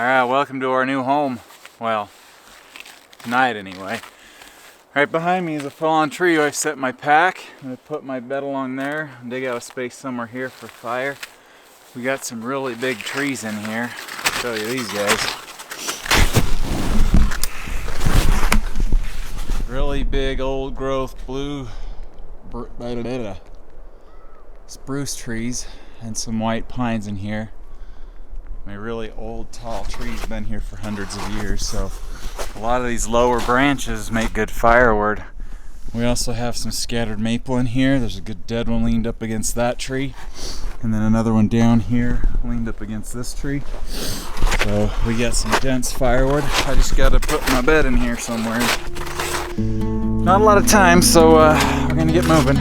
Alright, welcome to our new home. Well, tonight anyway. Right behind me is a fallen tree where I set my pack. I'm going to put my bed along there and dig out a space somewhere here for fire. We got some really big trees in here. I'll show you these guys. Really big old growth blue spruce trees and some white pines in here. My really old tall trees been here for hundreds of years, so a lot of these lower branches make good firewood. We also have some scattered maple in here. There's a good dead one leaned up against that tree, and then another one down here leaned up against this tree. So we got some dense firewood. I just gotta put my bed in here somewhere. Not a lot of time, so we're gonna get moving.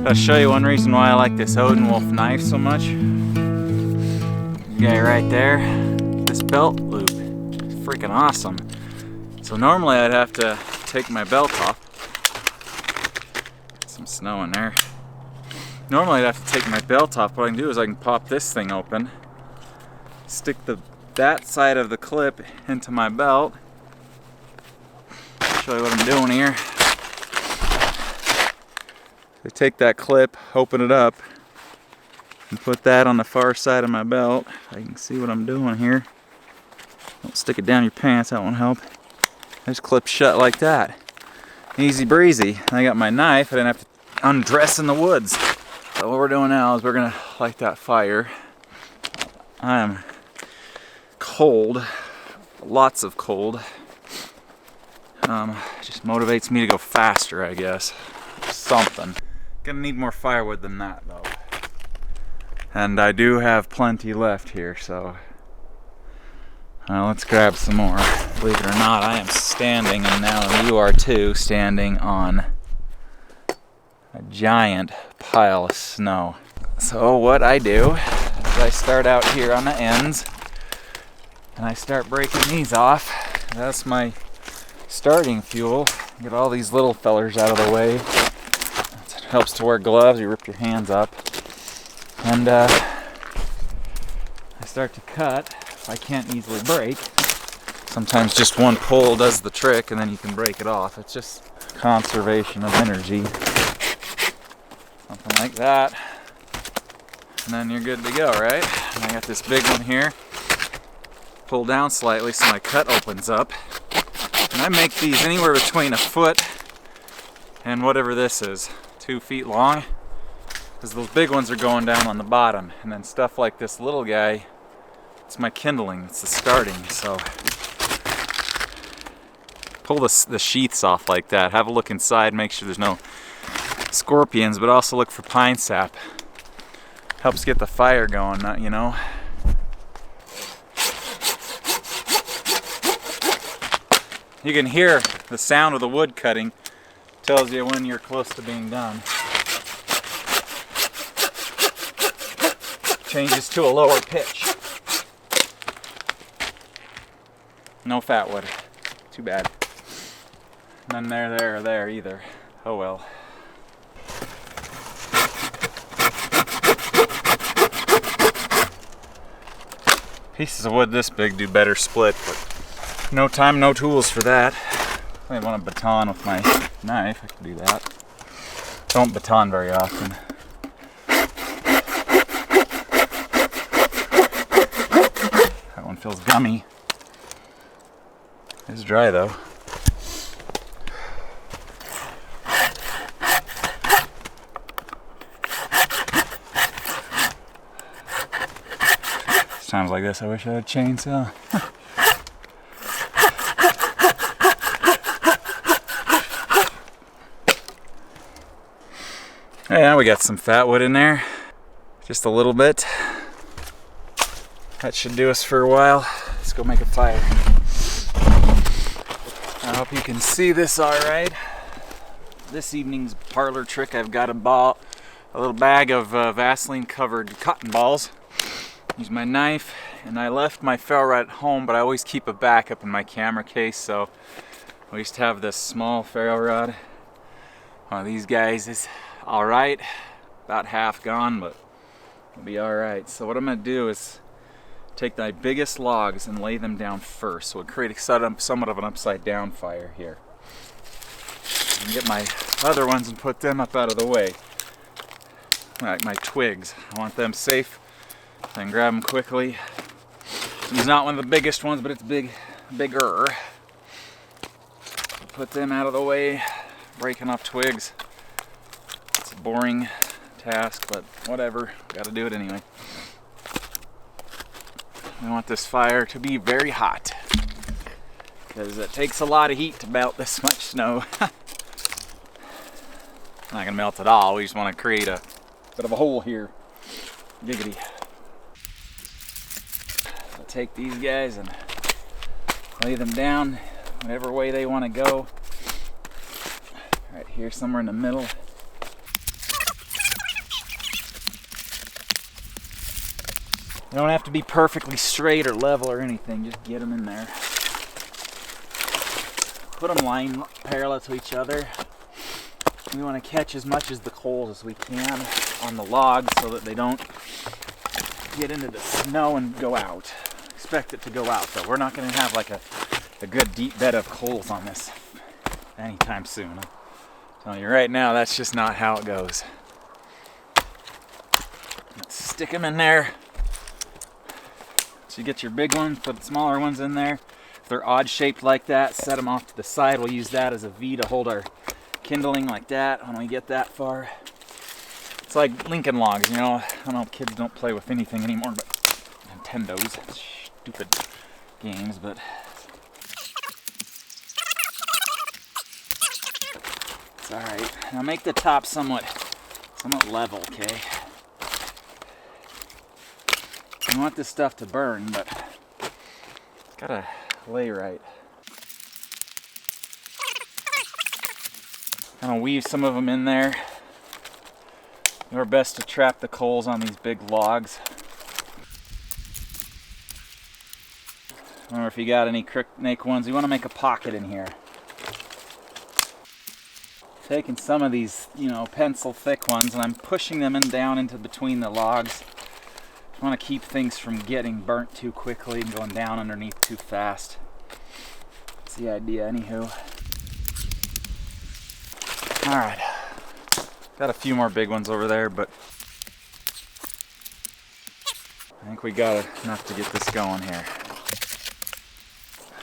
I'll show you one reason why I like this Odin Wolf knife so much. Guy right there, this belt loop is freaking awesome. So normally I'd have to take my belt off. Some snow in there. Normally I'd have to take my belt off. What I can do is I can pop this thing open, stick that side of the clip into my belt. Show you what I'm doing here. I take that clip, open it up, and put that on the far side of my belt. I can see what I'm doing here. Don't stick it down your pants, that won't help. Just clip shut like that. Easy breezy. I got my knife, I didn't have to undress in the woods. So what we're doing now is we're gonna light that fire. I am cold, lots of cold. Just motivates me to go faster, I guess. Something. Gonna need more firewood than that though. And I do have plenty left here, so let's grab some more. Believe it or not, I am standing, and now you are too, standing on a giant pile of snow. So what I do is I start out here on the ends and I start breaking these off. That's my starting fuel. Get all these little fellers out of the way. Helps to wear gloves, you rip your hands up. And I start to cut if I can't easily break. Sometimes just one pull does the trick and then you can break it off. It's just conservation of energy. Something like that. And then you're good to go, right? And I got this big one here. Pull down slightly so my cut opens up. And I make these anywhere between a foot and whatever this is. 2 feet long, because those big ones are going down on the bottom, and then stuff like this little guy, it's my kindling, it's the starting. So pull the sheaths off like that, have a look inside, make sure there's no scorpions, but also look for pine sap. Helps get the fire going, you know. You can hear the sound of the wood cutting. Tells you when you're close to being done. changes to a lower pitch. No fat wood. Too bad. None there or there either. Oh well. Pieces of wood this big do better split, but no time, no tools for that. I want a baton with my knife. I can do that. Don't baton very often. That one feels gummy. It's dry though. Times like this, I wish I had a chainsaw. Yeah, we got some fat wood in there. Just a little bit. That should do us for a while. Let's go make a fire. I hope you can see this all right. This evening's parlor trick, I've got a little bag of Vaseline covered cotton balls. Use my knife, and I left my ferro rod at home, but I always keep a backup in my camera case, so I used to have this small ferro rod. One of these guys is alright, about half gone, but it'll be alright. So what I'm going to do is take my biggest logs and lay them down first, so it'll create somewhat of an upside down fire here. And get my other ones and put them up out of the way. Like my twigs, I want them safe. I can grab them quickly. It's not one of the biggest ones, but it's bigger. Put them out of the way, breaking off twigs. It's a boring task, but whatever, gotta do it anyway. I want this fire to be very hot, because it takes a lot of heat to melt this much snow. Not gonna melt at all, we just want to create a bit of a hole here. Giggity. I'll take these guys and lay them down whatever way they want to go. Right here, somewhere in the middle. They don't have to be perfectly straight or level or anything, just get them in there. Put them line parallel to each other. We want to catch as much as the coals as we can on the logs so that they don't get into the snow and go out. Expect it to go out though. We're not going to have like a good deep bed of coals on this anytime soon. I'm telling you right now, that's just not how it goes. Let's stick them in there. So you get your big ones, put the smaller ones in there. If they're odd shaped like that, set them off to the side. We'll use that as a V to hold our kindling like that when we get that far. It's like Lincoln Logs, you know. I don't know if kids don't play with anything anymore, but Nintendo's stupid games, but it's alright. Now make the top somewhat level, okay? You want this stuff to burn, but it's gotta lay right. I'm gonna weave some of them in there. Do our best to trap the coals on these big logs. Remember, if you got any crick ones, you want to make a pocket in here. Taking some of these, pencil thick ones, and I'm pushing them down into between the logs. I want to keep things from getting burnt too quickly and going down underneath too fast. That's the idea, anywho. Alright. Got a few more big ones over there, but I think we got enough to get this going here.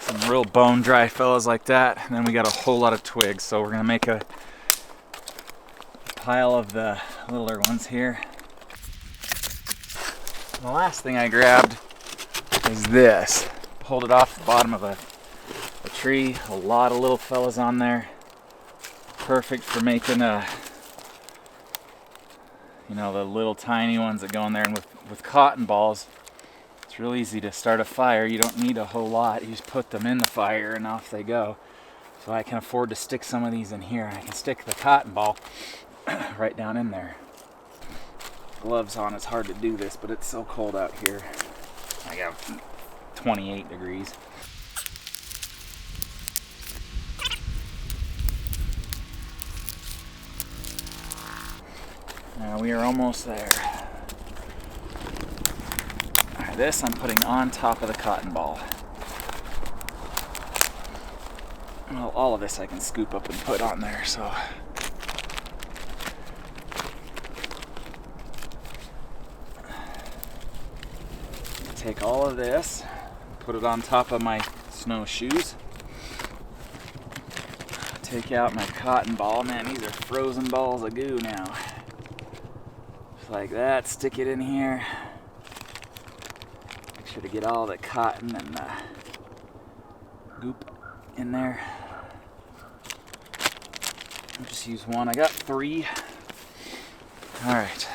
Some real bone dry fellas like that, and then we got a whole lot of twigs, so we're gonna make a pile of the littler ones here. And the last thing I grabbed is this. Pulled it off the bottom of a tree. A lot of little fellas on there. Perfect for making the little tiny ones that go in there. And with cotton balls, it's real easy to start a fire. You don't need a whole lot. You just put them in the fire and off they go. So I can afford to stick some of these in here. I can stick the cotton ball right down in there. gloves on, it's hard to do this, but it's so cold out here. I got 28 degrees. Now we are almost there. All right, this I'm putting on top of the cotton ball. Well, all of this I can scoop up and put on there, so. Take all of this, put it on top of my snowshoes. Take out my cotton ball. Man, these are frozen balls of goo now. Just like that, stick it in here. Make sure to get all the cotton and the goop in there. I'll just use one. I got 3. Alright,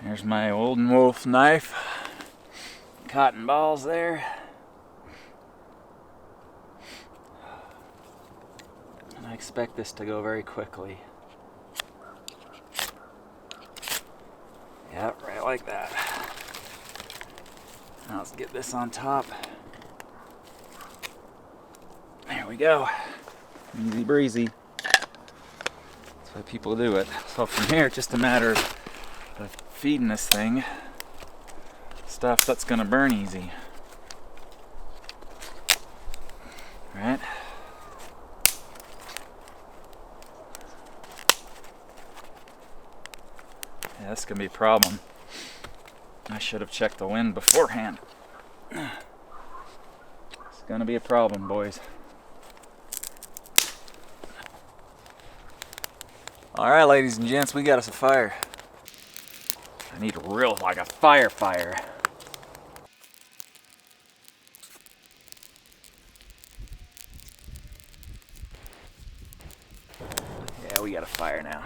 here's my Old Wolf knife. Cotton balls there. And I expect this to go very quickly. Yep, right like that. Now let's get this on top. There we go. Easy breezy. That's why people do it. So from here, it's just a matter of feeding this thing stuff that's gonna burn easy. Right? Yeah, this is gonna be a problem. I should have checked the wind beforehand. It's gonna be a problem, boys. Alright, ladies and gents, we got us a fire. I need a real, like a fire. Yeah, we got a fire now.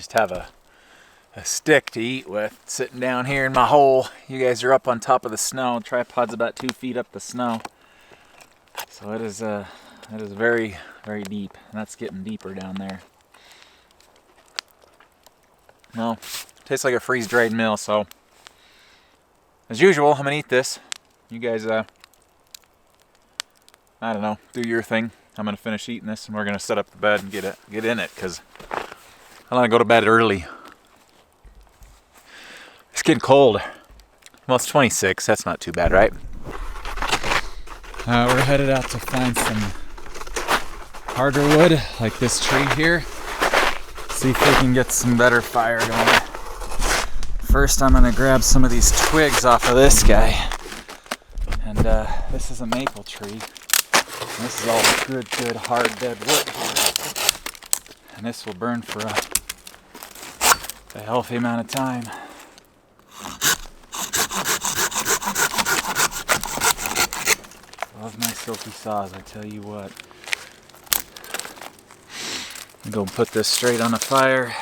just have a stick to eat with sitting down here in my hole. You guys are up on top of the snow. Tripod's about 2 feet up the snow. So it is very, very deep, and that's getting deeper down there. Well, tastes like a freeze-dried meal, so as usual, I'm gonna eat this. You guys, I don't know, do your thing. I'm gonna finish eating this, and we're gonna set up the bed and get in it, because I want to go to bed early. It's getting cold. Well, it's 26. That's not too bad, right? We're headed out to find some harder wood, like this tree here. See if we can get some better fire going. First, I'm gonna grab some of these twigs off of this guy. And this is a maple tree. And this is all good, hard, dead wood here. And this will burn for a healthy amount of time. Love my silky saws, I tell you what. I'm gonna put this straight on the fire.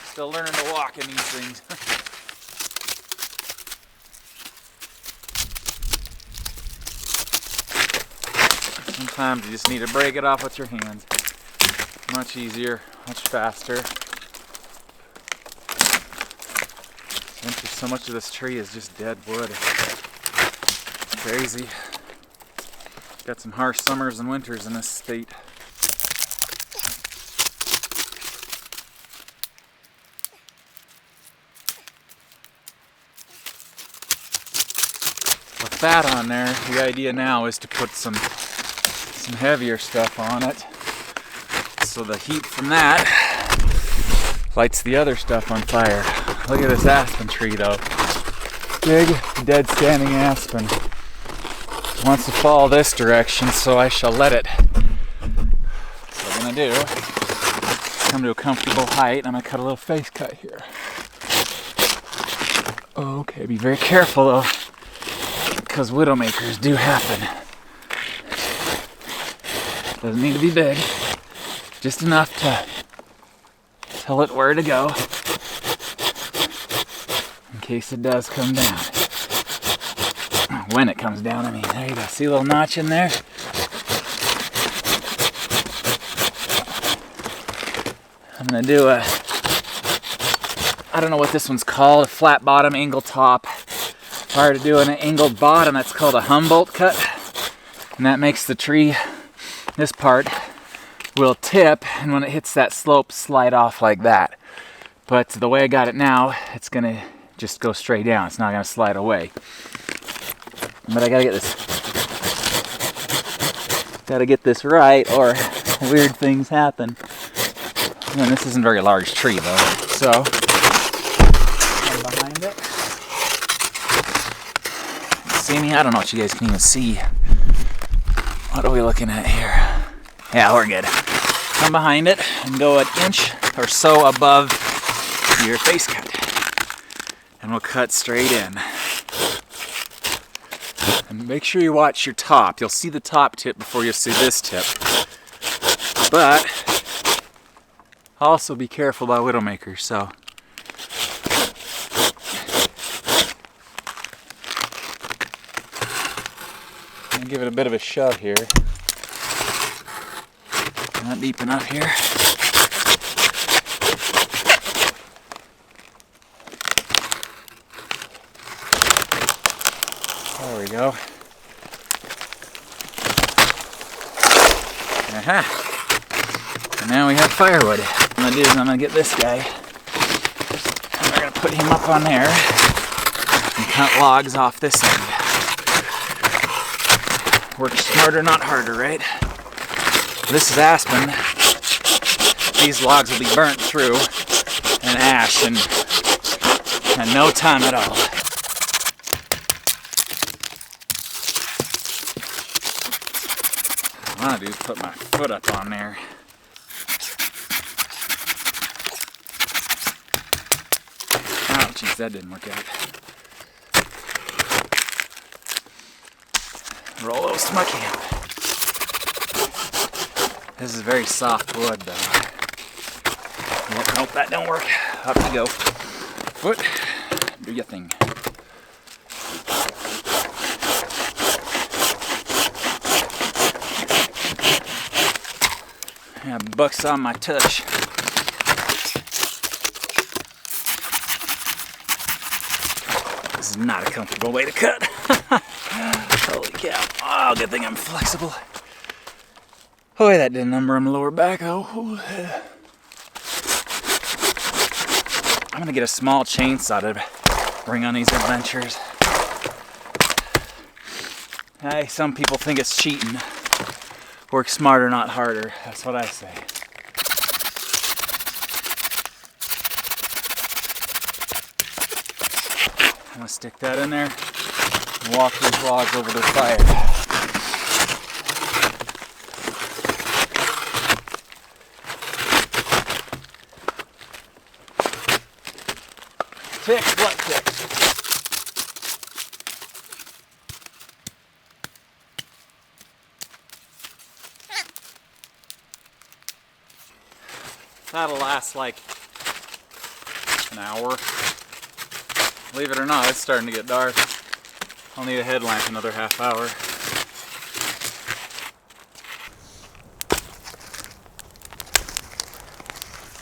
Still learning to walk in these things. Sometimes you just need to break it off with your hands. Much easier, much faster. So much of this tree is just dead wood. It's crazy. Got some harsh summers and winters in this state. With that on there, the idea now is to put some heavier stuff on it, so the heat from that lights the other stuff on fire. Look at this aspen tree though. Big, dead standing aspen. It wants to fall this direction, so I shall let it. So what I'm gonna do, come to a comfortable height. I'm gonna cut a little face cut here. Okay, be very careful though, because widowmakers do happen. Doesn't need to be big, just enough to tell it where to go in case it does come down. When it comes down, I mean. There you go. See a little notch in there? I'm gonna do I don't know what this one's called, a flat bottom, angle top. Prior to doing an angled bottom, that's called a Humboldt cut. And that makes the tree, this part, will tip, and when it hits that slope, slide off like that. But the way I got it now, it's gonna just go straight down. It's not gonna slide away. But I gotta get this right, or weird things happen. And this isn't a very large tree though, so come behind it. See me? I don't know what you guys can even see. What are we looking at here? Yeah, we're good. Come behind it and go an inch or so above your face cut. And we'll cut straight in. And make sure you watch your top. You'll see the top tip before you'll see this tip. But also be careful by widowmakers, so. I'm gonna give it a bit of a shove here. Not deep enough here. There we go. Aha! And now we have firewood. What I'm gonna do is I'm gonna get this guy, and we're gonna put him up on there and cut logs off this end. Work smarter, not harder, right? This is aspen. These logs will be burnt through and ash in no time at all. What I want to do is put my foot up on there. Oh, jeez, that didn't work out. Roll those smucky out. This is very soft wood though. Nope, that don't work. Up you go. Foot, do your thing. Yeah, buck's on my touch. This is not a comfortable way to cut. Holy cow. Oh, good thing I'm flexible. Oh, that did a number on the lower back. Oh, yeah. I'm gonna get a small chainsaw to bring on these adventures. Hey, some people think it's cheating. Work smarter, not harder. That's what I say. I'm gonna stick that in there and walk these logs over to the fire. Ticks, what ticks? That'll last like an hour. Believe it or not, it's starting to get dark. I'll need a headlamp another half hour.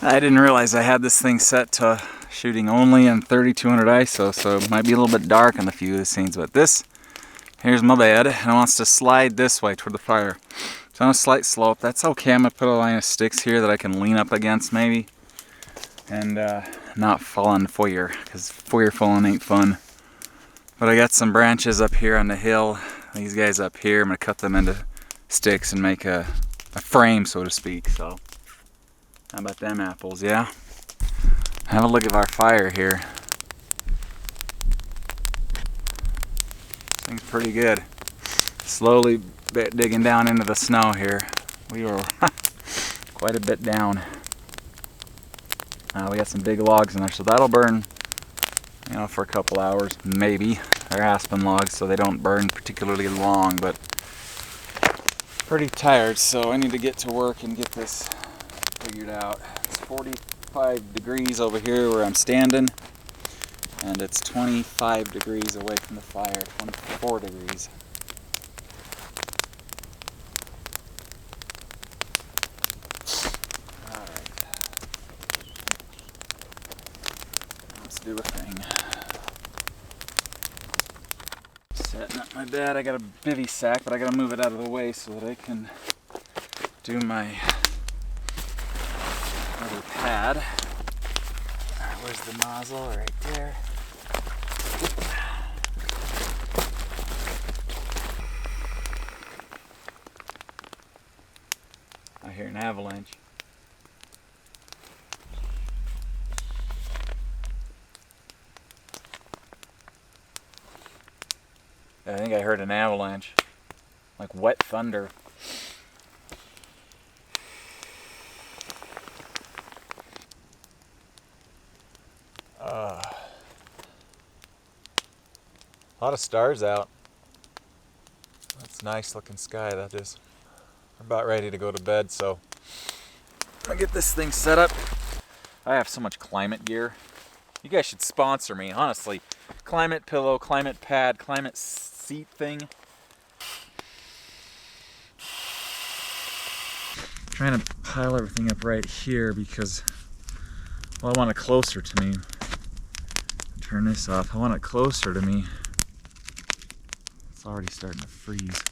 I didn't realize I had this thing set to shooting only in 3200 ISO, so it might be a little bit dark in a few of the scenes, but this, here's my bed, and it wants to slide this way toward the fire. It's on a slight slope. That's okay. I'm gonna put a line of sticks here that I can lean up against maybe, and not fall on the foyer, because foyer falling ain't fun. But I got some branches up here on the hill. These guys up here, I'm gonna cut them into sticks and make a frame, so to speak. So, how about them apples, yeah? Have a look at our fire here. This thing's pretty good. Slowly digging down into the snow here. We were quite a bit down. We got some big logs in there, so that'll burn, you know, for a couple hours, maybe. They're aspen logs, so they don't burn particularly long, but pretty tired, so I need to get to work and get this figured out. It's 45 degrees over here where I'm standing, and it's 25 degrees away from the fire, 24 degrees. Do a thing. Setting up my bed. I got a bivy sack, but I gotta move it out of the way so that I can do my other pad. Where's the nozzle? Right there. I hear an avalanche. I think I heard an avalanche, like wet thunder. A lot of stars out. That's a nice looking sky, that is. We're about ready to go to bed, so I'm gonna get this thing set up. I have so much climate gear. You guys should sponsor me, honestly. Climate pillow, climate pad, climate seat thing. I'm trying to pile everything up right here because, well, I want it closer to me. Turn this off. I want it closer to me. It's already starting to freeze.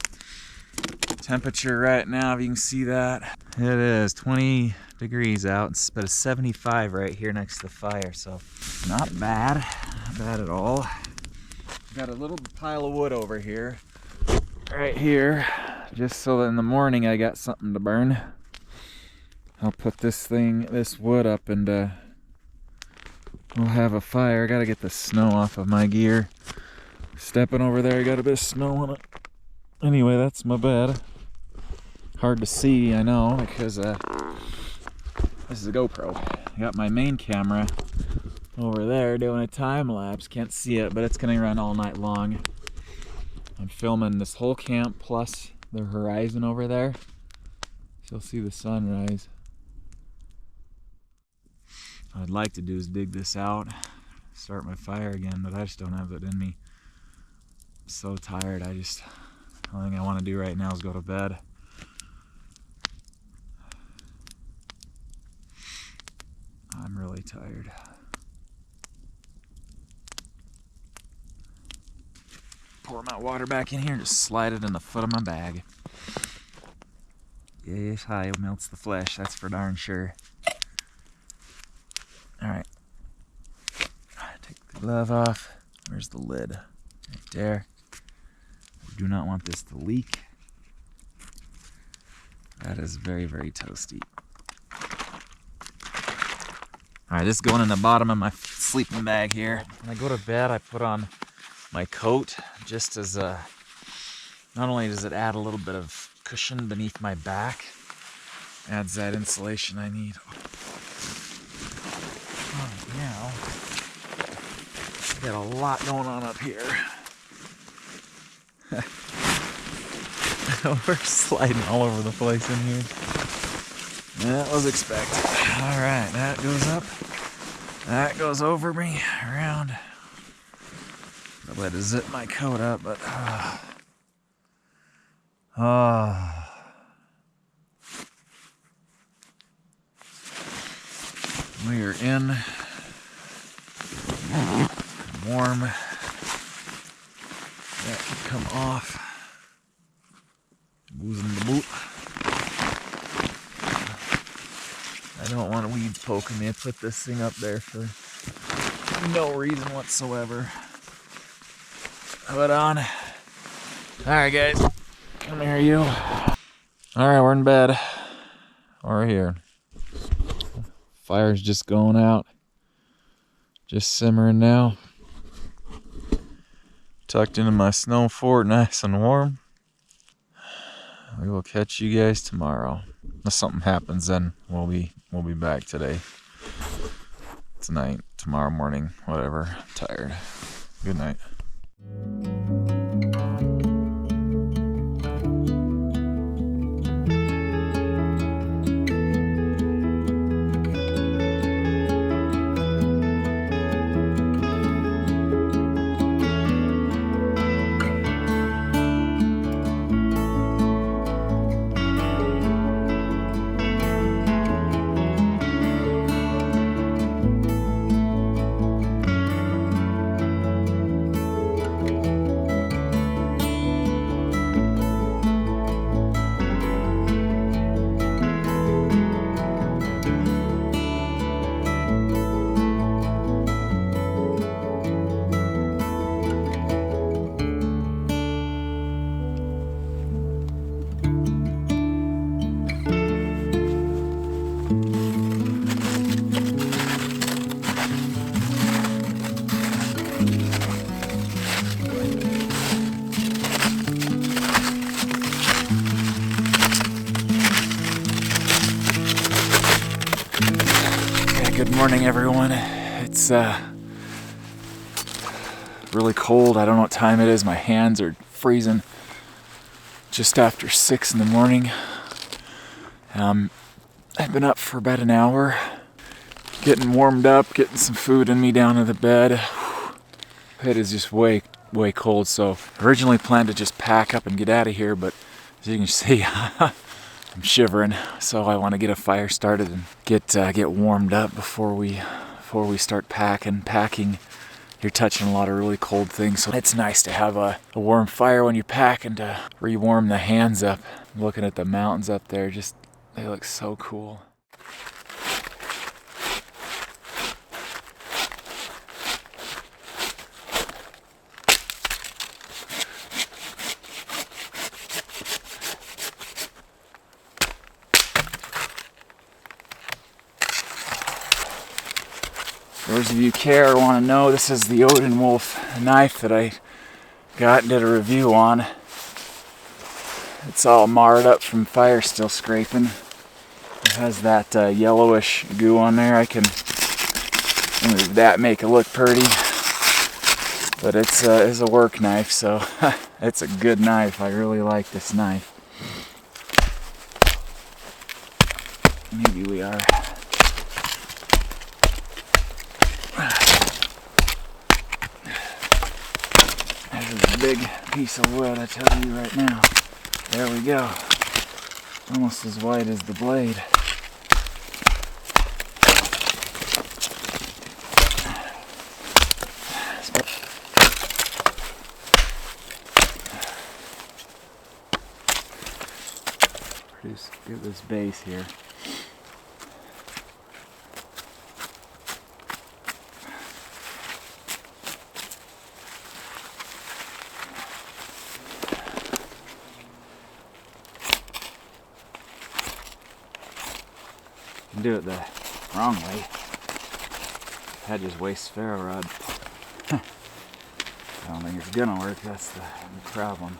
Temperature right now, if you can see that, it is 20 degrees out, but it's 75 right here next to the fire, so not bad at all. Got a little pile of wood over here, right here, just so that in the morning I got something to burn. I'll put this wood up, and we'll have a fire. I gotta get the snow off of my gear. Stepping over there, I got a bit of snow on it. Anyway, that's my bed. Hard to see, I know, because this is a GoPro. I got my main camera over there doing a time lapse. Can't see it, but it's gonna run all night long. I'm filming this whole camp plus the horizon over there. She'll see the sunrise. What I'd like to do is dig this out, start my fire again, but I just don't have it in me. I'm so tired. The only thing I want to do right now is go to bed. I'm really tired. Pour my water back in here and just slide it in the foot of my bag. Yes, hi, it melts the flesh, that's for darn sure. Alright. Take the glove off. Where's the lid? Right there. I do not want this to leak. That is very, very toasty. Alright, this is going in the bottom of my sleeping bag here. When I go to bed, I put on my coat just as not only does it add a little bit of cushion beneath my back, adds that insulation I need. Now, I got a lot going on up here. We're sliding all over the place in here. That was expected. Alright, that goes up. That goes over me, around. I had to zip my coat up, but we are in warm. That can come off. Losing the boot. I don't want weeds poking me. I put this thing up there for no reason whatsoever. Put on. Alright guys, come here you. Alright, we're in bed. We're here. Fire's just going out. Just simmering now. Tucked into my snow fort, nice and warm. We will catch you guys tomorrow. If something happens, then we'll be back today. Tonight, tomorrow morning, whatever. I'm tired. Good night. Good morning, everyone. It's really cold. I don't know what time it is. My hands are freezing. Just after 6 in the morning. I've been up for about an hour, getting warmed up, getting some food in me down to the bed. It is just way cold. So originally planned to just pack up and get out of here, but as you can see, I'm shivering, so I want to get a fire started and get warmed up before we start packing. You're touching a lot of really cold things, so it's nice to have a warm fire when you're packing to re-warm the hands up. I'm looking at the mountains up there, they look so cool. For those of you who care or want to know, this is the Odin Wolf knife that I got and did a review on. It's all marred up from fire still scraping. It has that yellowish goo on there. I can move that, make it look pretty. But it's a work knife, so it's a good knife. I really like this knife. Maybe we are. This is a big piece of wood, I tell you right now. There we go. Almost as wide as the blade. Just get this base here. You can do it the wrong way. That just wastes ferro rod. I don't think it's gonna work, that's the problem.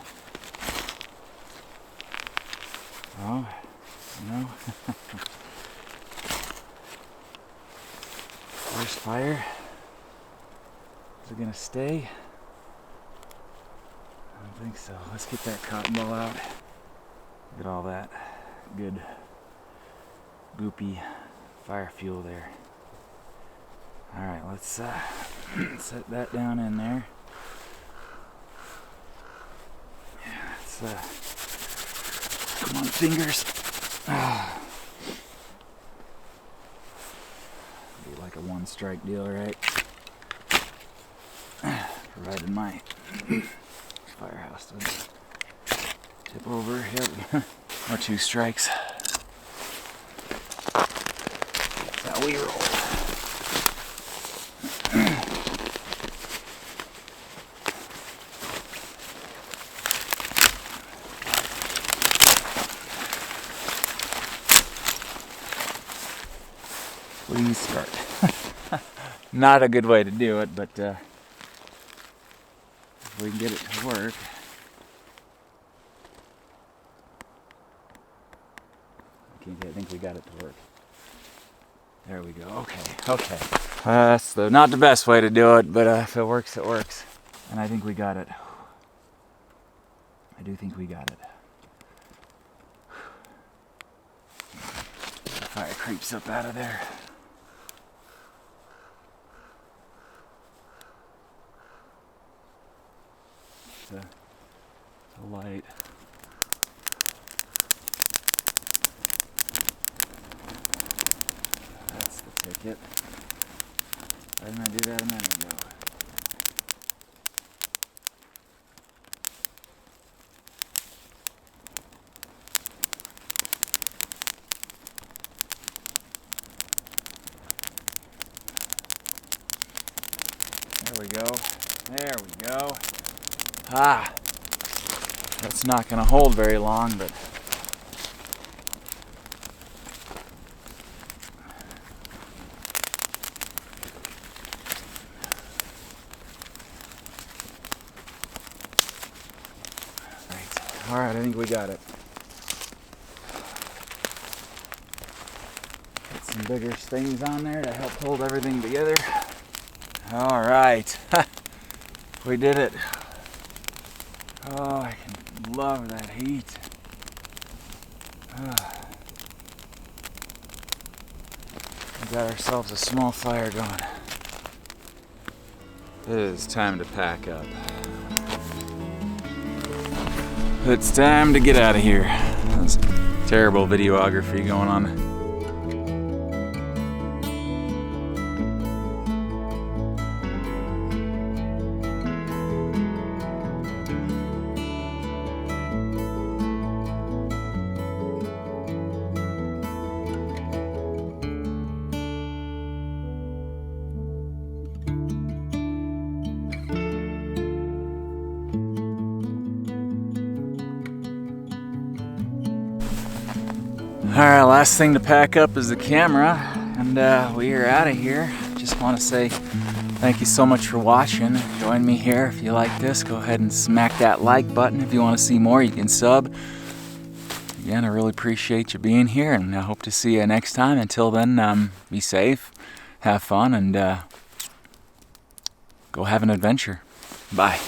Oh, no. First fire. Is it gonna stay? I don't think so. Let's get that cotton ball out. Get all that good goopy fire fuel there. Alright, let's set that down in there. Yeah, let's come on, fingers. Be like a one-strike deal, right? Provided my firehouse doesn't tip over. Yep. Or 2 strikes. That's how we roll. Please start. Not a good way to do it, but if we can get it to work. I think we got it to work. There we go. Okay. That's not the best way to do it, but if it works, it works. And I think we got it. I do think we got it. The fire creeps up out of there. The light. That's the ticket. Why didn't I do that a minute ago? There we go. There we go. Ah! That's not going to hold very long, but right. All right, I think we got it. Get some bigger things on there to help hold everything together. All right. We did it. Oh, I can love that heat. We got ourselves a small fire going. It is time to pack up. It's time to get out of here. That's terrible videography going on. Alright, last thing to pack up is the camera, and we are out of here. Just want to say thank you so much for watching. Join me here if you like this. Go ahead and smack that like button. If you want to see more, you can sub. Again, I really appreciate you being here, and I hope to see you next time. Until then, be safe, have fun, and go have an adventure. Bye.